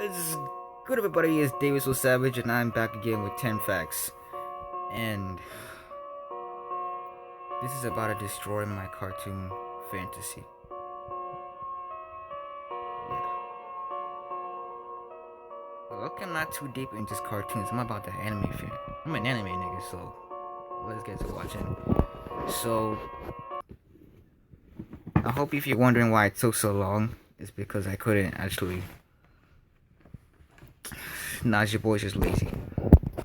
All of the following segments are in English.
What's good, everybody? It's David So Savage, and I'm back again with 10 facts. And this is about to destroy my cartoon fantasy. Yeah. But look, I'm not too deep into cartoons. I'm about the anime fan. I'm an anime nigga, so let's get to watching. So, I hope if you're wondering why it took so long, it's because I couldn't actually. Nah, your boy's just lazy.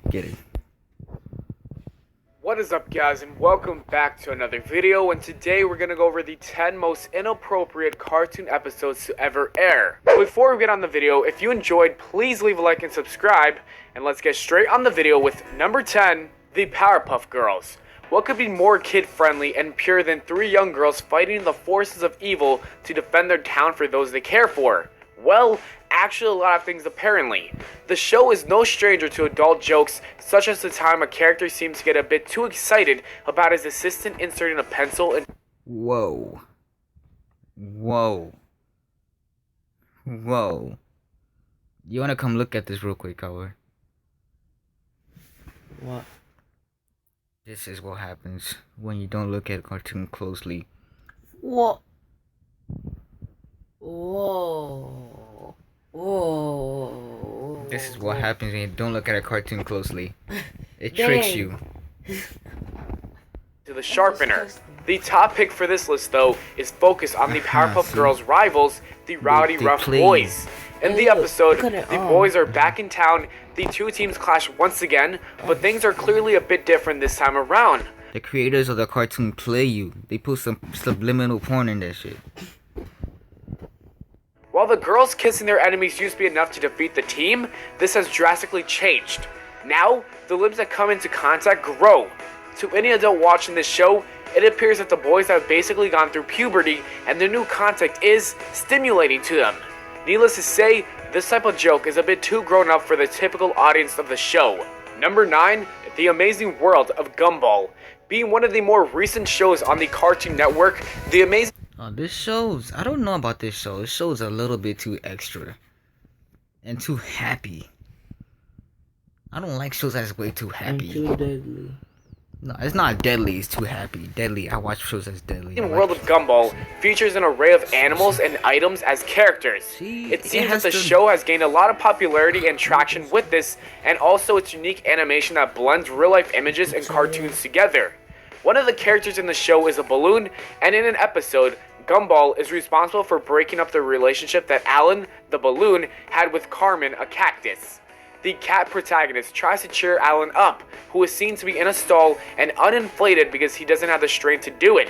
Get it. What is up, guys, and welcome back to another video. And today we're gonna go over the 10 most inappropriate cartoon episodes to ever air. Before we get on the video, if you enjoyed, please leave a like and subscribe. And let's get straight on the video with number 10, the Powerpuff Girls. What could be more kid-friendly and pure than three young girls fighting the forces of evil to defend their town for those they care for? Well, actually a lot of things apparently. The show is no stranger to adult jokes, such as the time a character seems to get a bit too excited about his assistant inserting a pencil in. Whoa. Whoa. Whoa. You wanna come look at this real quick, Howard? What? This is what happens when you don't look at a cartoon closely. What? Whoa. Whoa. This is what happens when you don't look at a cartoon closely. It tricks you. To the sharpener. The top pick for this list, though, is focused on the Powerpuff Girls' rivals, the Rowdy Rough Boys. In the episode, the boys are back in town, the two teams clash once again, but things are clearly a bit different this time around. The creators of the cartoon play you. They put some subliminal porn in that shit. While the girls kissing their enemies used to be enough to defeat the team, this has drastically changed. Now, the limbs that come into contact grow. To any adult watching this show, it appears that the boys have basically gone through puberty and their new contact is stimulating to them. Needless to say, this type of joke is a bit too grown up for the typical audience of the show. Number 9, The Amazing World of Gumball. Being one of the more recent shows on the Cartoon Network, The Amazing... This show's... I don't know about this show. This show's a little bit too extra. And too happy. I don't like shows that's way too happy. Too deadly. No, it's not deadly. It's too happy. Deadly. I watch shows that's deadly. The World of Gumball features an array of animals and items as characters. It seems that the show has gained a lot of popularity and traction with this, and also its unique animation that blends real-life images and cartoons together. One of the characters in the show is a balloon, and in an episode, Gumball is responsible for breaking up the relationship that Alan, the balloon, had with Carmen, a cactus. The cat protagonist tries to cheer Alan up, who is seen to be in a stall and uninflated because he doesn't have the strength to do it.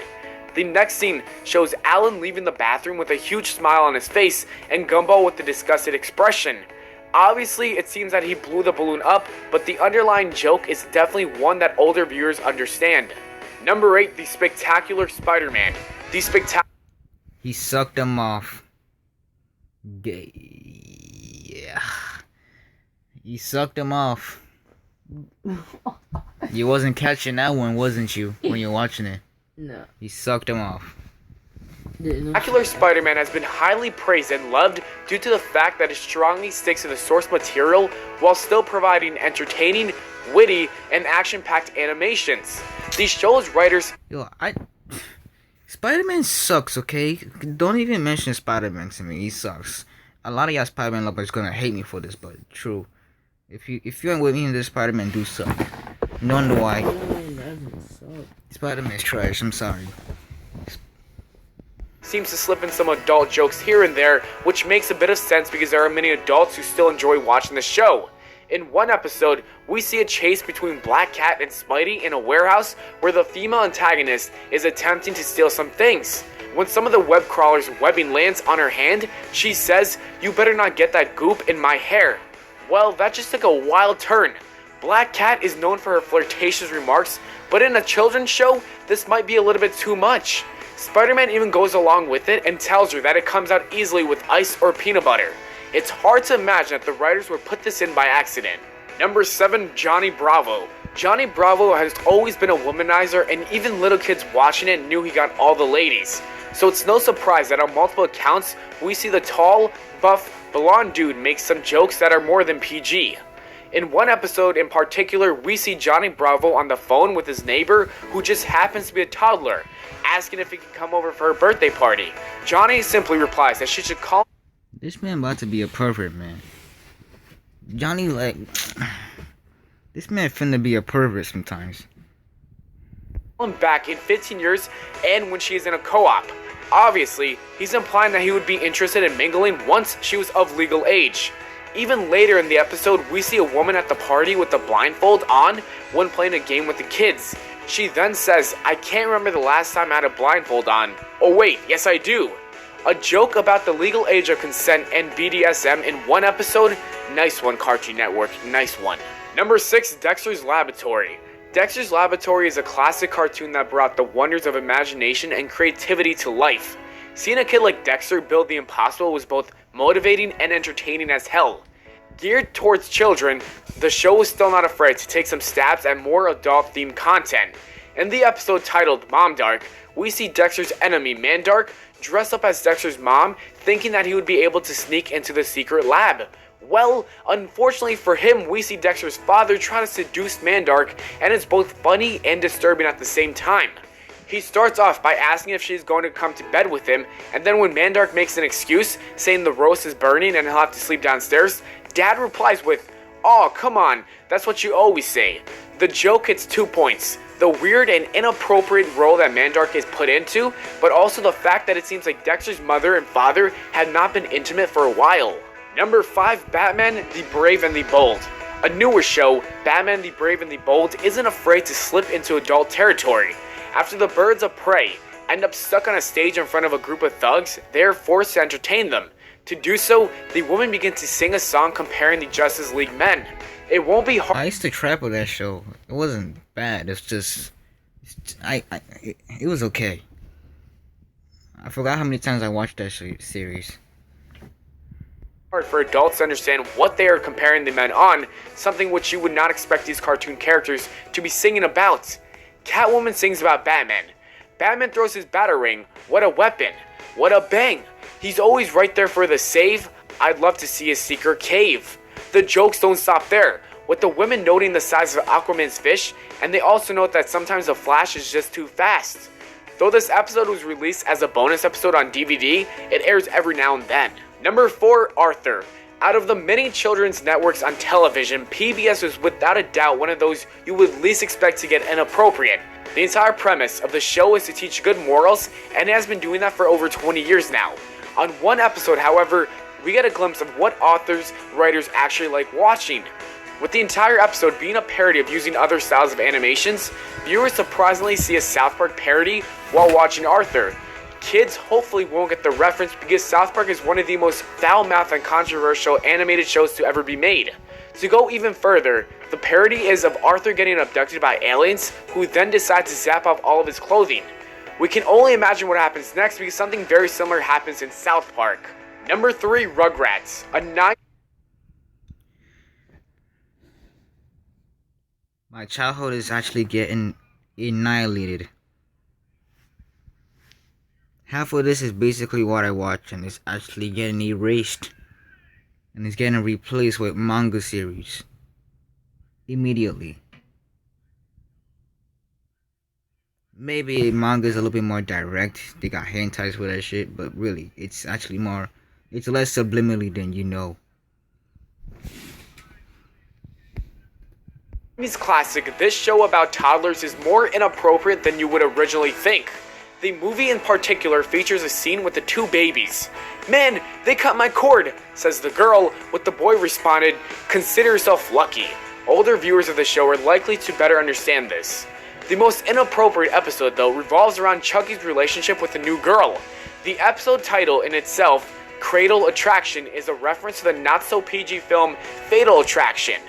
The next scene shows Alan leaving the bathroom with a huge smile on his face and Gumball with a disgusted expression. Obviously, it seems that he blew the balloon up, but the underlying joke is definitely one that older viewers understand. Number 8, the spectacular SpiderMan. He sucked them off. Yeah. He sucked them off. You wasn't catching that one, wasn't you, when you're watching it? No. He sucked them off. Spectacular Spider-Man has been highly praised and loved due to the fact that it strongly sticks to the source material while still providing entertaining, witty, and action-packed animations. The show's writers... Spider-Man sucks, okay? Don't even mention Spider-Man to me. He sucks. A lot of y'all Spider-Man lovers gonna hate me for this, but true. If you ain't with me in this, Spider-Man do suck. You don't know why. Spider-Man's trash, I'm sorry. Seems to slip in some adult jokes here and there, which makes a bit of sense because there are many adults who still enjoy watching the show. In one episode, we see a chase between Black Cat and Spidey in a warehouse where the female antagonist is attempting to steal some things. When some of the web crawler's webbing lands on her hand, she says, "You better not get that goop in my hair." Well, that just took a wild turn. Black Cat is known for her flirtatious remarks, but in a children's show, this might be a little bit too much. Spider-Man even goes along with it and tells her that it comes out easily with ice or peanut butter. It's hard to imagine that the writers would put this in by accident. Number 7, Johnny Bravo. Johnny Bravo has always been a womanizer, and even little kids watching it knew he got all the ladies. So it's no surprise that on multiple accounts, we see the tall, buff, blonde dude makes some jokes that are more than PG. In one episode in particular, we see Johnny Bravo on the phone with his neighbor who just happens to be a toddler, asking if he can come over for her birthday party. Johnny simply replies that she should call This man about to be a pervert, man. Johnny, like, this man finna be a pervert sometimes. him back in 15 years and when she is in a co-op. Obviously, he's implying that he would be interested in mingling once she was of legal age. Even later in the episode, we see a woman at the party with the blindfold on when playing a game with the kids. She then says, "I can't remember the last time I had a blindfold on." Oh wait, yes I do. A joke about the legal age of consent and BDSM in one episode? Nice one, Cartoon Network, nice one. Number 6, Dexters Laboratory. Dexters Laboratory is a classic cartoon that brought the wonders of imagination and creativity to life. Seeing a kid like Dexter build the impossible was both motivating and entertaining as hell. Geared towards children, the show was still not afraid to take some stabs at more adult-themed content. In the episode titled Mom Dark, we see Dexter's enemy, Mandark, dress up as Dexter's mom, thinking that he would be able to sneak into the secret lab. Well, unfortunately for him, we see Dexter's father try to seduce Mandark, and it's both funny and disturbing at the same time. He starts off by asking if she's going to come to bed with him, and then when Mandark makes an excuse, saying the roast is burning and he'll have to sleep downstairs, Dad replies with, "Aw, come on, that's what you always say." The joke hits 2 points. The weird and inappropriate role that Mandark is put into, but also the fact that it seems like Dexter's mother and father have not been intimate for a while. Number 5, Batman the Brave and the Bold. A newer show, Batman the Brave and the Bold isn't afraid to slip into adult territory. After the birds of prey end up stuck on a stage in front of a group of thugs, they are forced to entertain them. To do so, the woman begins to sing a song comparing the Justice League men. It won't be hard. I used to trap with that show. It wasn't bad. It's just, it was okay. I forgot how many times I watched that series. Hard for adults to understand what they are comparing the men on, something which you would not expect these cartoon characters to be singing about. Catwoman sings about Batman. Batman throws his batarang. What a weapon. What a bang. He's always right there for the save. I'd love to see his secret cave. The jokes don't stop there, with the women noting the size of Aquaman's fish, and they also note that sometimes the Flash is just too fast. Though this episode was released as a bonus episode on DVD, it airs every now and then. Number 4, Arthur. Out of the many children's networks on television, PBS was without a doubt one of those you would least expect to get inappropriate. The entire premise of the show is to teach good morals, and it has been doing that for over 20 years now. On one episode, however, we get a glimpse of what authors, writers actually like watching. With the entire episode being a parody of using other styles of animations, viewers surprisingly see a South Park parody while watching Arthur. Kids hopefully won't get the reference because South Park is one of the most foul-mouthed and controversial animated shows to ever be made. To go even further, the parody is of Arthur getting abducted by aliens who then decide to zap off all of his clothing. We can only imagine what happens next because something very similar happens in South Park. Number 3, Rugrats. My childhood is actually getting annihilated. Half of this is basically what I watch, and it's actually getting erased. And it's getting replaced with manga series. Immediately. Maybe manga is a little bit more direct. They got hentais with that shit, but really, it's actually more, it's less subliminally than you know. Classic, this show about toddlers is more inappropriate than you would originally think. The movie in particular features a scene with the 2 babies. "Man, they cut my cord," says the girl, with the boy responded, "Consider yourself lucky." Older viewers of the show are likely to better understand this. The most inappropriate episode, though, revolves around Chucky's relationship with a new girl. The episode title in itself, Cradle Attraction, is a reference to the not-so-PG film Fatal Attraction.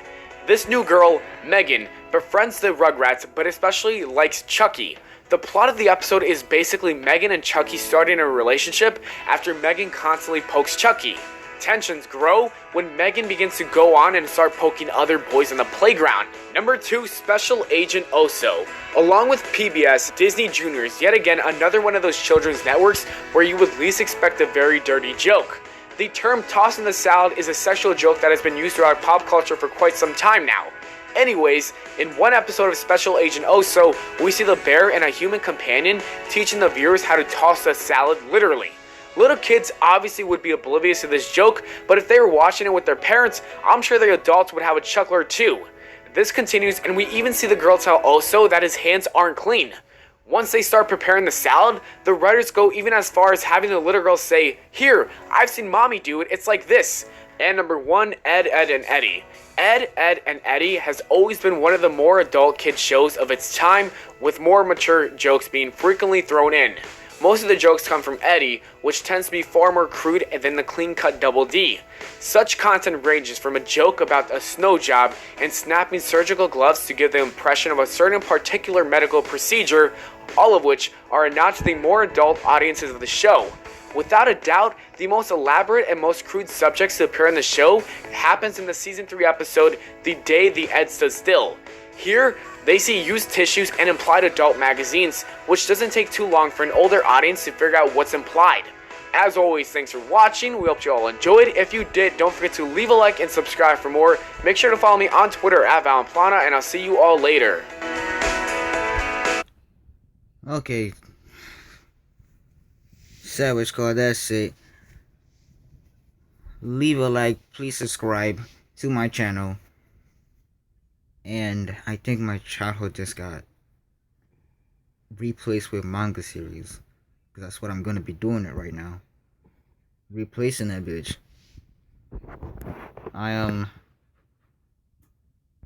This new girl, Megan, befriends the Rugrats, but especially likes Chucky. The plot of the episode is basically Megan and Chucky starting a relationship after Megan constantly pokes Chucky. Tensions grow when Megan begins to go on and start poking other boys on the playground. Number 2, Special Agent Oso. Along with PBS, Disney Junior is yet again another one of those children's networks where you would least expect a very dirty joke. The term tossing the salad is a sexual joke that has been used throughout pop culture for quite some time now. Anyways, in one episode of Special Agent Oso, we see the bear and a human companion teaching the viewers how to toss a salad literally. Little kids obviously would be oblivious to this joke, but if they were watching it with their parents, I'm sure the adults would have a chuckler too. This continues, and we even see the girl tell Oso that his hands aren't clean. Once they start preparing the salad, the writers go even as far as having the little girl say, "Here, I've seen mommy do it, it's like this." And number 1, Ed, Ed, and Eddie. Ed, Ed, and Eddie has always been one of the more adult kid shows of its time, with more mature jokes being frequently thrown in. Most of the jokes come from Eddie, which tends to be far more crude than the clean-cut Double D. Such content ranges from a joke about a snow job and snapping surgical gloves to give the impression of a certain particular medical procedure, all of which are a nod to the more adult audiences of the show. Without a doubt, the most elaborate and most crude subjects to appear in the show happens in the season 3 episode, The Day the Ed Stood Still. Here, they see used tissues and implied adult magazines, which doesn't take too long for an older audience to figure out what's implied. As always, thanks for watching. We hope you all enjoyed. If you did, don't forget to leave a like and subscribe for more. Make sure to follow me on Twitter at Valenplana, and I'll see you all later. Okay. Savage Call, that's it. Leave a like, please subscribe to my channel. And I think my childhood just got replaced with manga series. Because that's what I'm going to be doing it right now. Replacing that bitch. I